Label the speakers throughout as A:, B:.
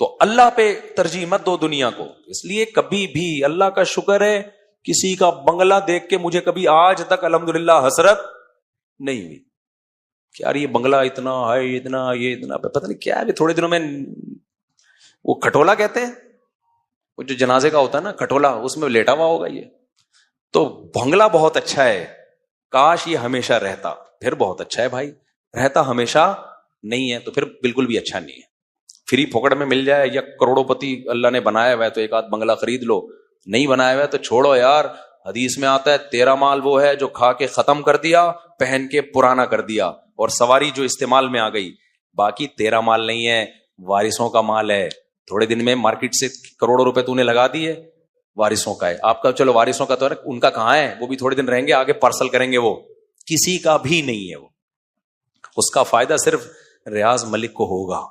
A: تو اللہ پہ ترجیح مت دو دنیا کو. اس لیے کبھی بھی اللہ کا شکر ہے کسی کا بنگلہ دیکھ کے مجھے کبھی آج تک الحمدللہ حسرت نہیں ہوئی کہ یار یہ بنگلہ اتنا ہے, اتنا یہ اتنا, پتہ نہیں کیا ہے. تھوڑے دنوں میں وہ کھٹولا کہتے ہیں, وہ جو جنازے کا ہوتا ہے نا کھٹولا, اس میں لیٹا ہوا ہوگا یہ. تو بنگلہ بہت اچھا ہے, کاش یہ ہمیشہ رہتا, پھر بہت اچھا ہے بھائی. رہتا ہمیشہ نہیں ہے تو پھر بالکل بھی اچھا نہیں ہے. فری پھوکڑ میں مل جائے, یا کروڑوں پتی اللہ نے بنایا ہوا ہے تو ایک آدھ بنگلہ خرید لو, نہیں بنایا ہوا ہے تو چھوڑو یار. حدیث میں آتا ہے تیرا مال وہ ہے جو کھا کے ختم کر دیا, پہن کے پرانا کر دیا, اور سواری جو استعمال میں آ گئی. باقی تیرا مال نہیں ہے, وارثوں کا مال ہے. تھوڑے دن میں مارکیٹ سے کروڑوں روپے تو نے لگا دیے, وارثوں کا ہے. آپ کا چلو وارثوں کا تو ہے, ان کا کہاں ہے, وہ بھی تھوڑے دن رہیں گے, آگے پارسل کریں گے, وہ کسی کا بھی نہیں ہے. وہ اس کا فائدہ صرف ریاض ملک کو ہوگا.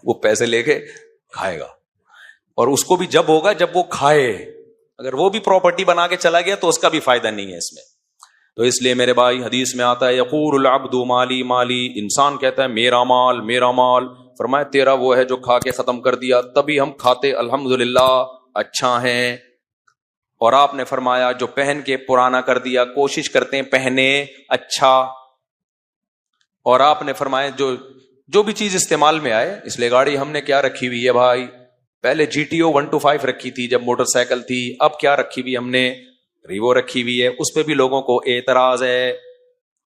A: وہ پیسے لے کے کھائے گا, اور اس کو بھی جب ہوگا جب وہ کھائے. اگر وہ بھی پراپرٹی بنا کے چلا گیا تو اس کا بھی فائدہ نہیں ہے اس میں. تو اس لیے میرے بھائی حدیث میں آتا ہے یقول العبد مالی مالی, انسان کہتا ہے میرا مال میرا مال. فرمایا تیرا وہ ہے جو کھا کے ختم کر دیا, تبھی ہم کھاتے الحمدللہ اچھا ہیں. اور آپ نے فرمایا جو پہن کے پرانا کر دیا, کوشش کرتے ہیں پہنے اچھا. اور آپ نے فرمایا جو بھی چیز استعمال میں آئے, اس لیے گاڑی ہم نے کیا رکھی ہوئی ہے بھائی, پہلے GTO 125 رکھی تھی جب موٹر سائیکل تھی, اب کیا رکھی ہوئی ہم نے, ریوو رکھی ہوئی ہے. اس پہ بھی لوگوں کو اعتراض ہے,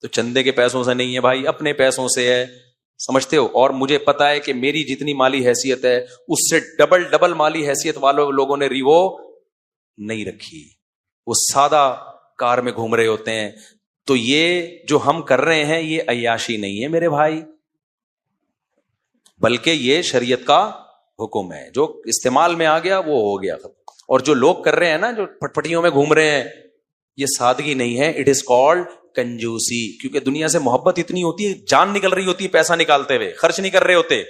A: تو چندے کے پیسوں سے نہیں ہے بھائی, اپنے پیسوں سے ہے, سمجھتے ہو. اور مجھے پتا ہے کہ میری جتنی مالی حیثیت ہے اس سے ڈبل مالی حیثیت والوں لوگوں نے ریوو نہیں رکھی, وہ سادہ کار میں گھوم رہے ہوتے ہیں. تو یہ جو ہم کر رہے ہیں یہ عیاشی نہیں ہے میرے بھائی, بلکہ یہ شریعت کا حکم ہے. جو استعمال میں آ گیا وہ ہو گیا. اور جو لوگ کر رہے ہیں نا, جو پٹپٹیوں میں گھوم رہے ہیں, یہ سادگی نہیں ہے, اٹ از کالڈ کنجوسی. کیونکہ دنیا سے محبت اتنی ہوتی ہے, جان نکل رہی ہوتی ہے پیسہ نکالتے ہوئے, خرچ نہیں کر رہے ہوتے.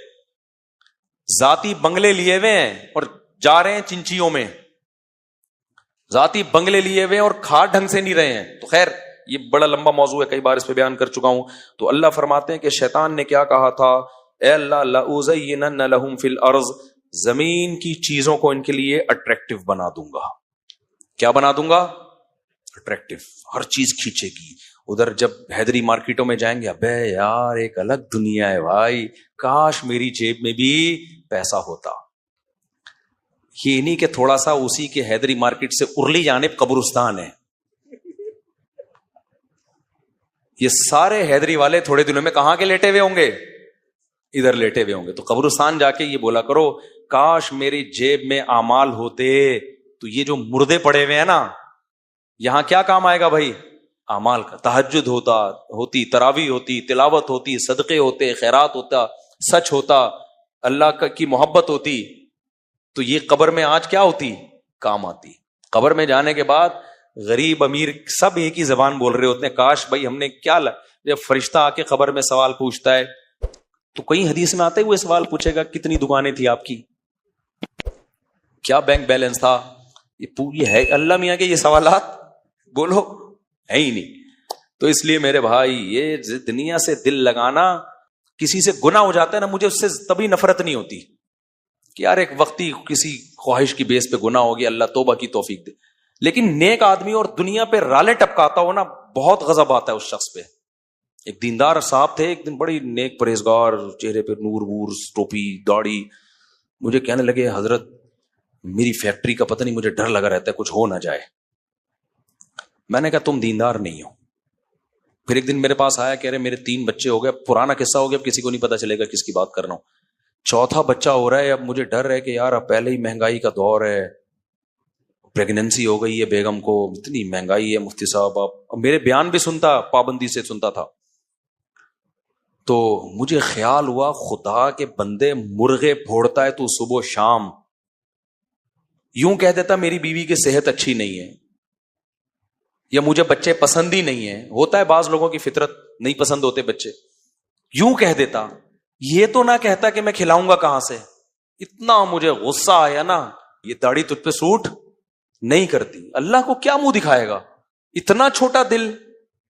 A: ذاتی بنگلے لیے ہوئے ہیں اور جا رہے ہیں چنچیوں میں, ذاتی بنگلے لیے ہوئے اور کھا ڈھنگ سے نہیں رہے ہیں. تو خیر یہ بڑا لمبا موضوع ہے, کئی بار اس پہ بیان کر چکا ہوں. تو اللہ فرماتے ہیں کہ شیطان نے کیا کہا تھا, اے اللہ لأزینن لہم فی الارض, زمین کی چیزوں کو ان کے لیے اٹریکٹیو بنا دوں گا. کیا بنا دوں گا, اٹریکٹیو, ہر چیز کھینچے گی. ادھر جب حیدری مارکیٹوں میں جائیں گے, ابے یار ایک الگ دنیا ہے بھائی, کاش میری جیب میں بھی پیسہ ہوتا. یہ نہیں کہ تھوڑا سا اسی کے حیدری مارکیٹ سے ارلی جانب قبرستان ہے. یہ سارے حیدری والے تھوڑے دنوں میں کہاں کے لیٹے ہوئے ہوں گے, ادھر لیٹے ہوئے ہوں گے. تو قبرستان جا کے یہ بولا کرو کاش میری جیب میں اعمال ہوتے. تو یہ جو مردے پڑے ہوئے ہیں نا, یہاں کیا کام آئے گا بھائی, اعمال کا. تہجد ہوتی, تراویح ہوتی, تلاوت ہوتی, صدقے ہوتے, خیرات ہوتا, سچ ہوتا, اللہ کی محبت ہوتی. تو یہ قبر میں آج کیا ہوتی, کام آتی. قبر میں جانے کے بعد غریب امیر سب ایک ہی زبان بول رہے ہوتے ہیں, کاش بھائی ہم نے کیا جب فرشتہ آ کے قبر میں سوال پوچھتا ہے تو کئی حدیث میں آتے ہوئے سوال پوچھے گا کتنی دکانیں تھی آپ کی, کیا بینک بیلنس تھا. یہ پوری ہے اللہ میاں کے یہ سوالات بولو ہے ہی نہیں. تو اس لیے میرے بھائی یہ دنیا سے دل لگانا, کسی سے گناہ ہو جاتا ہے نا, مجھے اس سے تبھی نفرت نہیں ہوتی کہ یار ایک وقتی کسی خواہش کی بیس پہ گناہ ہو گیا, اللہ توبہ کی توفیق دے. لیکن نیک آدمی اور دنیا پہ رالے ٹپکاتا ہو نا, بہت غضب آتا ہے اس شخص پہ. ایک دیندار صاحب تھے, ایک دن بڑی نیک پرہیزگار, چہرے پہ نور وور, ٹوپی داڑھی. مجھے کہنے لگے حضرت میری فیکٹری کا پتہ نہیں, مجھے ڈر لگا رہتا ہے کچھ ہو نہ جائے. میں نے کہا تم دیندار نہیں ہو. پھر ایک دن میرے پاس آیا, کہہ رہے میرے 3 بچے ہو گئے, پرانا قصہ ہو گیا, اب کسی کو نہیں پتا چلے گا کس کی بات کر رہا ہوں. 4تھا بچہ ہو رہا ہے, اب مجھے ڈر ہے کہ یار اب پہلے ہی مہنگائی کا دور ہے, پریگننسی ہو گئی ہے بیگم کو, اتنی مہنگائی ہے مفتی صاحب. آپ میرے بیان بھی سنتا, پابندی سے سنتا تھا. تو مجھے خیال ہوا خدا کے بندے مرغے پھوڑتا ہے تو صبح و شام, یوں کہہ دیتا میری بیوی کی صحت اچھی نہیں ہے یا مجھے بچے پسند ہی نہیں ہے. ہوتا ہے بعض لوگوں کی فطرت نہیں پسند ہوتے بچے, یوں کہہ دیتا. یہ تو نہ کہتا کہ میں کھلاؤں گا کہاں سے. اتنا مجھے غصہ آیا نا, یہ داڑھی تجھ پہ سوٹ نہیں کرتی, اللہ کو کیا منہ دکھائے گا, اتنا چھوٹا دل.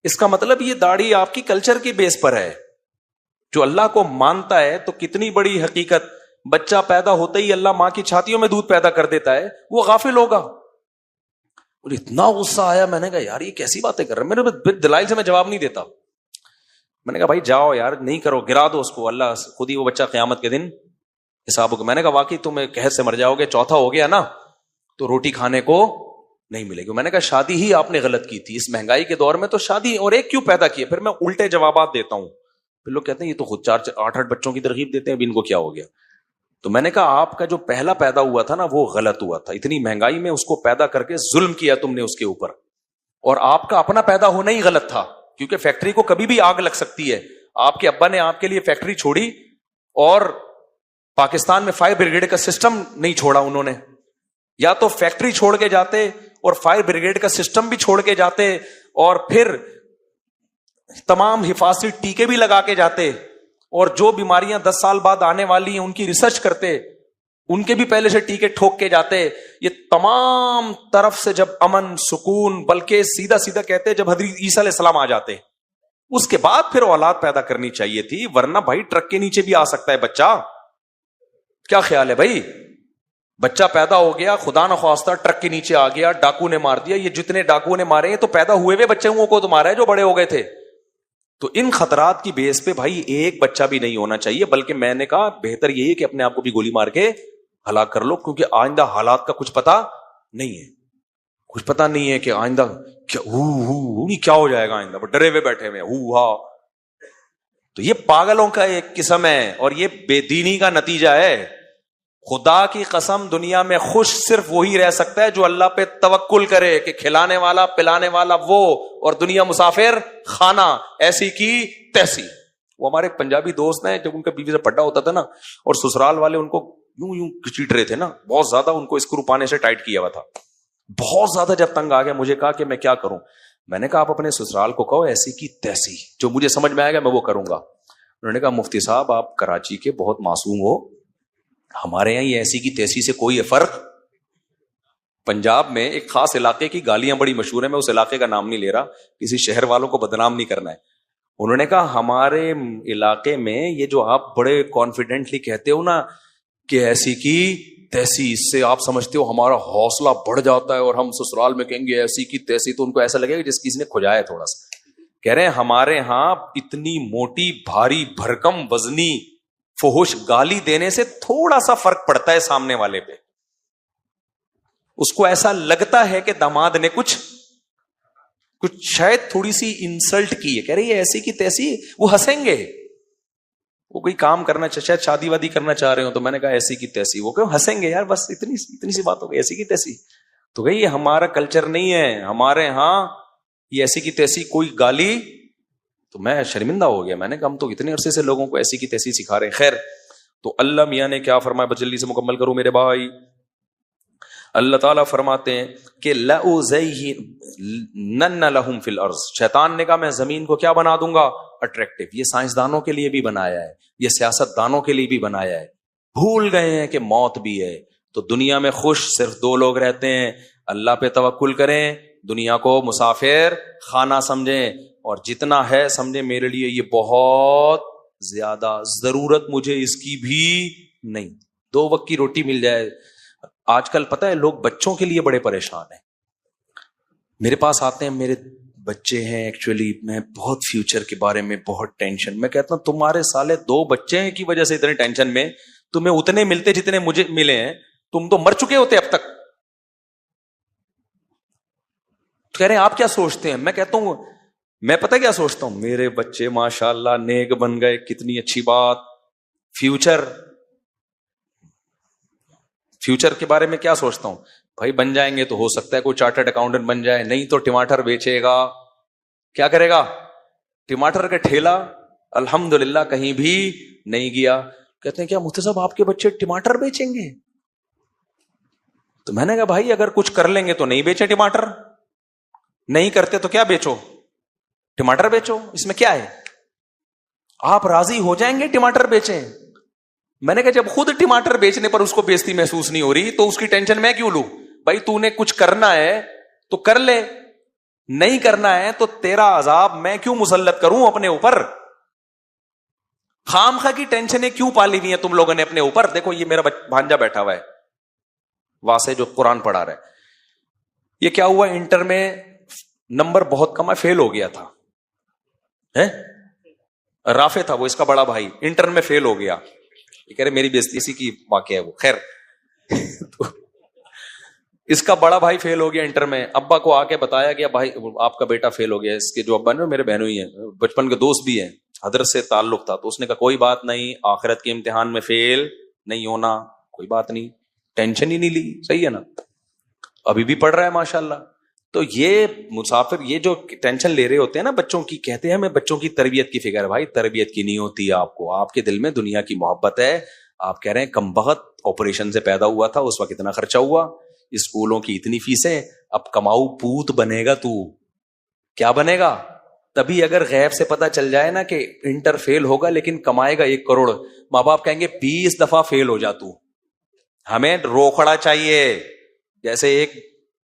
A: اس کا مطلب یہ داڑھی آپ کی کلچر کی بیس پر ہے, جو اللہ کو مانتا ہے تو کتنی بڑی حقیقت، بچہ پیدا ہوتا ہی اللہ ماں کی چھاتیوں میں دودھ پیدا کر دیتا ہے، وہ غافل ہوگا. مجھے اتنا غصہ آیا، میں نے کہا یار یہ کیسی باتیں کر رہے ہیں. میرے دلائل سے میں جواب نہیں دیتا. میں نے کہا بھائی جاؤ یار، نہیں کرو، گرا دو اس کو، اللہ خود ہی وہ بچہ قیامت کے دن حساب ہوگا. میں نے کہا واقعی تم قحط سے مر جاؤ گے، چوتھا ہو گیا نا تو روٹی کھانے کو نہیں ملے گی. میں نے کہا شادی ہی آپ نے غلط کی تھی، اس مہنگائی کے دور میں تو شادی اور ایک کیوں پیدا کیے. پھر میں الٹے جوابات دیتا ہوں، پھر لوگ کہتے ہیں یہ تو خود 8 بچوں کی ترغیب دیتے ہیں، اب ان کو کیا ہو گیا. تو میں نے کہا آپ کا جو پہلا پیدا ہوا تھا نا وہ غلط ہوا تھا، اتنی مہنگائی میں اس کو پیدا کر کے ظلم کیا تم نے اس کے اوپر. اور آپ کا اپنا پیدا ہونا ہی غلط تھا، کیونکہ فیکٹری کو کبھی بھی آگ لگ سکتی ہے. آپ کے ابا نے آپ کے لیے فیکٹری چھوڑی، اور پاکستان میں فائر بریگیڈ کا سسٹم نہیں چھوڑا انہوں نے. یا تو فیکٹری چھوڑ کے جاتے اور فائر بریگیڈ کا سسٹم بھی چھوڑ کے جاتے، اور پھر تمام حفاظتی ٹیکے بھی لگا کے جاتے، اور جو بیماریاں 10 سال بعد آنے والی ہیں ان کی ریسرچ کرتے، ان کے بھی پہلے سے ٹیکے ٹھوک کے جاتے. یہ تمام طرف سے جب امن سکون، بلکہ سیدھا سیدھا کہتے جب حضرت عیسیٰ علیہ السلام آ جاتے، اس کے بعد پھر اولاد پیدا کرنی چاہیے تھی. ورنہ بھائی ٹرک کے نیچے بھی آ سکتا ہے بچہ. کیا خیال ہے بھائی؟ بچہ پیدا ہو گیا، خدا نخواستہ ٹرک کے نیچے آ گیا، ڈاکو نے مار دیا. یہ جتنے ڈاکو نے مارے ہیں تو پیدا ہوئے ہوئے بچوں کو تو مارا ہے جو بڑے ہو گئے تھے. تو ان خطرات کی بیس پہ بھائی ایک بچہ بھی نہیں ہونا چاہیے. بلکہ میں نے کہا بہتر یہی ہے کہ اپنے آپ کو بھی گولی مار کے ہلاک کر لو، کیونکہ آئندہ حالات کا کچھ پتا نہیں ہے. کچھ پتا نہیں ہے کہ آئندہ کیا ہو جائے گا. آئندہ ڈرے ہوئے بیٹھے ہوئے ہاں. تو یہ پاگلوں کا ایک قسم ہے، اور یہ بے دینی کا نتیجہ ہے. خدا کی قسم دنیا میں خوش صرف وہی رہ سکتا ہے جو اللہ پہ توکل کرے کہ کھلانے والا پلانے والا وہ، اور دنیا مسافر خانہ ایسی کی تیسی. وہ ہمارے ایک پنجابی دوست ہیں، جب ان کا بیوی سے پڈا ہوتا تھا نا، اور سسرال والے ان کو یوں کچیٹ رہے تھے نا، بہت زیادہ ان کو اسکرو پانے سے ٹائٹ کیا ہوا تھا، بہت زیادہ. جب تنگ آ گیا مجھے کہا کہ میں کیا کروں. میں نے کہا آپ اپنے سسرال کو کہو ایسی کی تیسی، جو مجھے سمجھ میں آئے گا میں وہ کروں گا. انہوں نے کہا مفتی صاحب آپ کراچی کے بہت معصوم ہو، ہمارے یہاں یہ ایسی کی تیسی سے کوئی فرق. پنجاب میں ایک خاص علاقے کی گالیاں بڑی مشہور ہیں، میں اس علاقے کا نام نہیں لے رہا، کسی شہر والوں کو بدنام نہیں کرنا ہے. انہوں نے کہا ہمارے علاقے میں یہ جو آپ بڑے کانفیڈنٹلی کہتے ہو نا کہ ایسی کی تیسی، اس سے آپ سمجھتے ہو ہمارا حوصلہ بڑھ جاتا ہے، اور ہم سسرال میں کہیں گے ایسی کی تیسی تو ان کو ایسا لگے گا جس کسی نے کھجایا ہے تھوڑا سا. کہہ رہے ہیں ہمارے ہاں اتنی موٹی بھاری بھرکم وزنی فحش گالی دینے سے تھوڑا سا فرق پڑتا ہے سامنے والے پہ. اس کو ایسا لگتا ہے کہ داماد نے کچھ شاید تھوڑی سی انسلٹ کی ہے. کہہ رہے یہ ایسی کی تیسی، وہ ہنسیں گے. وہ کوئی کام کرنا شاید شادی وادی کرنا چاہ رہے ہو، تو میں نے کہا ایسی کی تیسی، وہ کہ ہنسیں گے یار، بس اتنی سی بات ہو گئی، ایسی کی تیسی. تو کہ یہ ہمارا کلچر نہیں ہے، ہمارے ہاں یہ ایسی کی تیسی کوئی گالی. تو میں شرمندہ ہو گیا. میں نے کہا ہم تو اتنے عرصے سے لوگوں کو ایسی کی تیسی سکھا رہے ہیں. خیر، تو اللہ میاں نے کیا فرمایا، بس جلدی سے مکمل کروں میرے بھائی. اللہ تعالیٰ فرماتے ہیں کہ لَأُزَيِّنَنَّ لَهُمْ فِي الْأَرْضِ، شیطان نے کہا میں زمین کو کیا بنا دوں گا، اٹریکٹیو. یہ سائنسدانوں کے لیے بھی بنایا ہے، یہ سیاست دانوں کے لیے بھی بنایا ہے. بھول گئے ہیں کہ موت بھی ہے. تو دنیا میں خوش صرف 2 لوگ رہتے ہیں، اللہ پہ توکل کریں، دنیا کو مسافر خانہ سمجھیں، اور جتنا ہے سمجھیں میرے لیے یہ بہت زیادہ، ضرورت مجھے اس کی بھی نہیں. 2 وقت کی روٹی مل جائے. آج کل پتہ ہے لوگ بچوں کے لیے بڑے پریشان ہیں. میرے پاس آتے ہیں، میرے بچے ہیں، ایکچولی میں بہت فیوچر کے بارے میں بہت ٹینشن. میں کہتا ہوں تمہارے سالے 2 بچے ہیں کی وجہ سے اتنے ٹینشن میں، تمہیں اتنے ملتے جتنے مجھے ملے ہیں، تم تو مر چکے ہوتے اب تک. کہہ رہے ہیں آپ کیا سوچتے ہیں؟ میں کہتا ہوں میں پتہ کیا سوچتا ہوں، میرے بچے ماشاءاللہ نیک بن گئے، کتنی اچھی بات. فیوچر کے بارے میں کیا سوچتا ہوں، بھائی بن جائیں گے تو ہو سکتا ہے کوئی چارٹرڈ اکاؤنٹنٹ بن جائے، نہیں تو ٹماٹر بیچے گا. کیا کرے گا؟ ٹماٹر کا ٹھیلا. الحمدللہ کہیں بھی نہیں گیا. کہتے ہیں کیا مفتی صاحب آپ کے بچے ٹماٹر بیچیں گے؟ تو میں نے کہا بھائی اگر کچھ کر لیں گے تو نہیں بیچے ٹماٹر، نہیں کرتے تو کیا بیچو، ٹماٹر بیچو. اس میں کیا ہے؟ آپ راضی ہو جائیں گے ٹماٹر بیچیں. میں نے کہا جب خود ٹماٹر بیچنے پر اس کو بےزتی محسوس نہیں ہو رہی تو اس کی ٹینشن میں کیوں لوں؟ بھائی تو نے کچھ کرنا ہے تو کر لے، نہیں کرنا ہے تو تیرا عذاب میں کیوں مسلط کروں اپنے اوپر. خام خواہ کی ٹینشنیں کیوں پالی ہوئی ہیں تم لوگوں نے اپنے اوپر؟ دیکھو یہ میرا بھانجا بیٹھا ہوا ہے واسے جو قرآن پڑھا رہا ہے, یہ کیا ہوا, انٹر میں نمبر بہت کم ہے, فیل ہو گیا تھا. رافع تھا وہ, اس کا بڑا بھائی, انٹر میں فیل ہو گیا. یہ کہہ رہے میری بےزتی اسی کی واقعہ ہے وہ. خیر تو اس کا بڑا بھائی فیل ہو گیا انٹر میں. ابا کو آ کے بتایا گیا بھائی آپ کا بیٹا فیل ہو گیا. اس کے جو ابا نے, میرے بہنوں ہی ہیں, بچپن کے دوست بھی ہیں, حضرت سے تعلق تھا. تو اس نے کہا کوئی بات نہیں, آخرت کے امتحان میں فیل نہیں ہونا, کوئی بات نہیں, ٹینشن ہی نہیں لی. صحیح ہے نا, ابھی بھی پڑھ رہا ہے ماشاءاللہ. تو یہ مسافر یہ جو ٹینشن لے رہے ہوتے ہیں نا بچوں کی, کہتے ہیں ہمیں بچوں کی تربیت کی فکر ہے. بھائی تربیت کی نہیں ہوتی آپ کو, آپ کے دل میں دنیا کی محبت ہے. آپ کہہ رہے ہیں کم بخت آپریشن سے پیدا ہوا تھا, اس وقت اتنا خرچہ ہوا, اسکولوں کی اتنی فیسیں, اب کماؤ پوت بنے گا. تو کیا بنے گا؟ تبھی اگر غیب سے پتا چل جائے نا کہ انٹر فیل ہوگا لیکن کمائے گا 1 کروڑ, ماں باپ کہیں گے 20 دفعہ فیل ہو جا تو, ہمیں روکھڑا چاہیے. جیسے ایک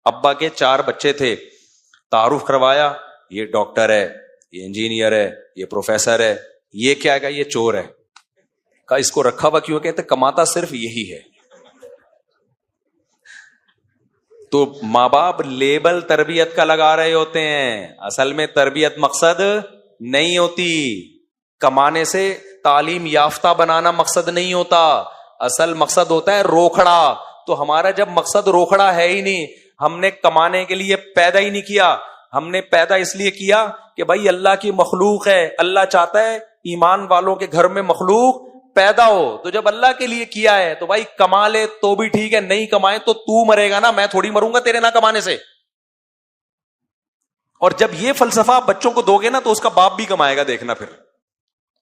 A: ابا کے 4 بچے تھے, تعارف کروایا, یہ ڈاکٹر ہے, یہ انجینئر ہے, یہ پروفیسر ہے, یہ کیا ہے, یہ چور ہے. کہا اس کو رکھا ہوا کیوں؟ کہتے کماتا صرف یہی ہے. تو ماں باپ لیبل تربیت کا لگا رہے ہوتے ہیں, اصل میں تربیت مقصد نہیں ہوتی. کمانے سے تعلیم یافتہ بنانا مقصد نہیں ہوتا, اصل مقصد ہوتا ہے روکھڑا. تو ہمارا جب مقصد روکھڑا ہے ہی نہیں, ہم نے کمانے کے لیے پیدا ہی نہیں کیا, ہم نے پیدا اس لیے کیا کہ بھائی اللہ کی مخلوق ہے, اللہ چاہتا ہے ایمان والوں کے گھر میں مخلوق پیدا ہو. تو جب اللہ کے لیے کیا ہے تو بھائی کما لے تو بھی ٹھیک ہے, نہیں کمائے تو مرے گا نا, میں تھوڑی مروں گا تیرے نہ کمانے سے. اور جب یہ فلسفہ بچوں کو دو گے نا تو اس کا باپ بھی کمائے گا. دیکھنا پھر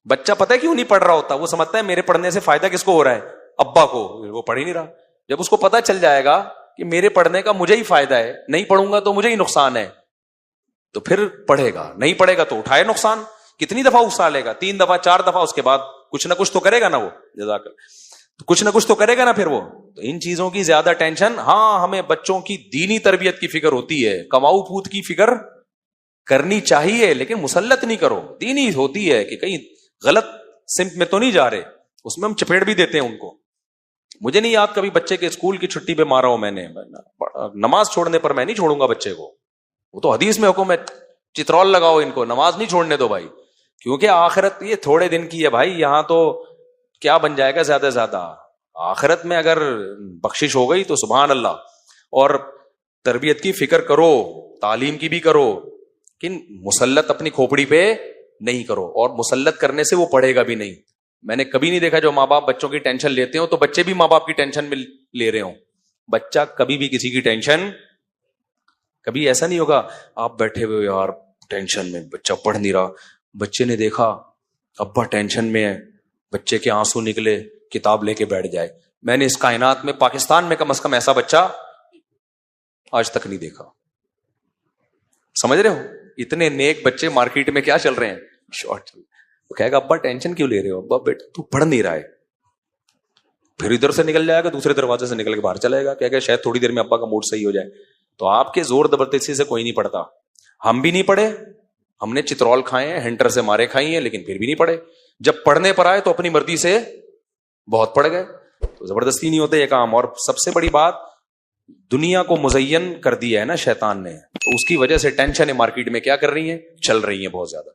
A: بچہ پتہ ہے کیوں نہیں پڑھ رہا ہوتا, وہ سمجھتا ہے میرے پڑھنے سے فائدہ کس کو ہو رہا ہے, ابا کو, وہ پڑھ ہی نہیں رہا. جب اس کو پتہ چل جائے گا کہ میرے پڑھنے کا مجھے ہی فائدہ ہے, نہیں پڑھوں گا تو مجھے ہی نقصان ہے, تو پھر پڑھے گا. نہیں پڑھے گا تو اٹھائے نقصان. کتنی دفعہ اکسالے گا, 3 دفعہ 4 دفعہ, اس کے بعد کچھ نہ کچھ تو کرے گا نا وہ, جزاک اللہ, کچھ نہ کچھ تو کرے گا نا پھر وہ. تو ان چیزوں کی زیادہ ٹینشن, ہاں ہمیں بچوں کی دینی تربیت کی فکر ہوتی ہے, کماؤ پوت کی فکر کرنی چاہیے لیکن مسلط نہیں کرو. دینی ہوتی ہے کہ کہیں غلط سمت میں تو نہیں جا رہے, اس میں ہم چپیڑ بھی دیتے ہیں ان کو. مجھے نہیں یاد کبھی بچے کے اسکول کی چھٹی پہ مارا ہوں میں نے, نماز چھوڑنے پر میں نہیں چھوڑوں گا بچے کو, وہ تو حدیث میں حکم ہے چترول لگاؤ ان کو, نماز نہیں چھوڑنے دو بھائی, کیونکہ آخرت یہ تھوڑے دن کی ہے بھائی. یہاں تو کیا بن جائے گا زیادہ سے زیادہ, آخرت میں اگر بخشش ہو گئی تو سبحان اللہ. اور تربیت کی فکر کرو, تعلیم کی بھی کرو, لیکن مسلط اپنی کھوپڑی پہ نہیں کرو, اور مسلط کرنے سے وہ پڑھے گا بھی نہیں. میں نے کبھی نہیں دیکھا جو ماں باپ بچوں کی ٹینشن لیتے ہوں تو بچے بھی ماں باپ کی ٹینشن میں لے رہے ہوں. بچہ کبھی بھی کسی کی ٹینشن, کبھی ایسا نہیں ہوگا آپ بیٹھے ہوئے یار ٹینشن میں, بچہ پڑھ نہیں رہا, بچے نے دیکھا ابا ٹینشن میں ہے, بچے کے آنسو نکلے, کتاب لے کے بیٹھ جائے. میں نے اس کائنات میں پاکستان میں کم از کم ایسا بچہ آج تک نہیں دیکھا. سمجھ رہے ہو, اتنے نیک بچے مارکیٹ میں کیا چل رہے ہیں, شارٹ. وہ کہے گا ابا ٹینشن کیوں لے رہے ہو, ابا بیٹا تو پڑھ نہیں رہا ہے. پھر ادھر سے نکل جائے گا, دوسرے دروازے سے نکل کے باہر چلے گا, کہے گا شاید تھوڑی دیر میں ابا کا موڈ صحیح ہو جائے. تو آپ کے زور زبردستی سے کوئی نہیں پڑھتا. ہم بھی نہیں پڑھے, ہم نے چترول کھائے ہیں, ہنٹر سے مارے کھائی ہیں, لیکن پھر بھی نہیں پڑھے. جب پڑھنے پر آئے تو اپنی مرضی سے بہت پڑھ گئے. تو زبردستی نہیں ہوتے یہ کام. اور سب سے بڑی بات, دنیا کو مزین کر دیا ہے نا شیطان نے, تو اس کی وجہ سے ٹینشن مارکیٹ میں کیا کر رہی ہیں, چل رہی ہیں بہت زیادہ.